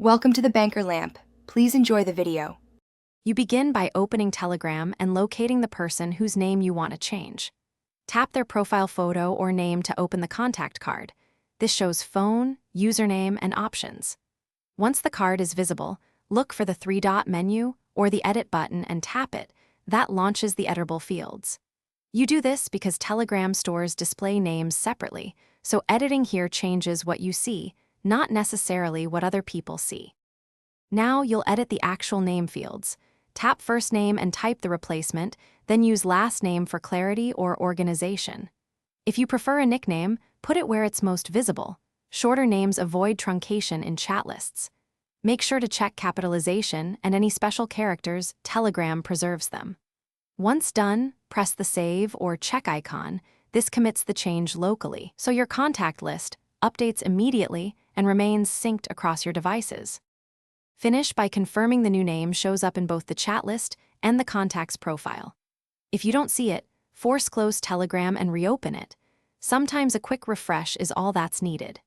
Welcome to the Banker Lamp. Please enjoy the video. You begin by opening Telegram and locating the person whose name you want to change. Tap their profile photo or name to open the contact card. This shows phone, username, and options. Once the card is visible, look for the three-dot menu or the edit button and tap it. That launches the editable fields. You do this because Telegram stores display names separately, so editing here changes what you see, not necessarily what other people see. Now you'll edit the actual name fields. Tap first name and type the replacement, then use last name for clarity or organization. If you prefer a nickname, put it where it's most visible. Shorter names avoid truncation in chat lists. Make sure to check capitalization and any special characters. Telegram preserves them. Once done, press the save or check icon. This commits the change locally, so your contact list updates immediately and remains synced across your devices. Finish by confirming the new name shows up in both the chat list and the contact's profile. If you don't see it, force close Telegram and reopen it. Sometimes a quick refresh is all that's needed.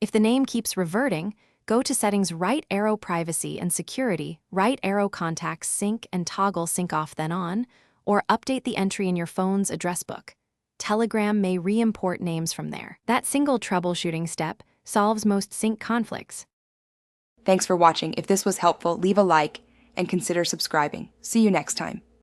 If the name keeps reverting, go to Settings, right arrow Privacy and Security, right arrow Contacts Sync and toggle Sync off then on, or update the entry in your phone's address book. Telegram may re-import names from there. That single troubleshooting step solves most sync conflicts. Thanks for watching. If this was helpful, leave a like and consider subscribing. See you next time.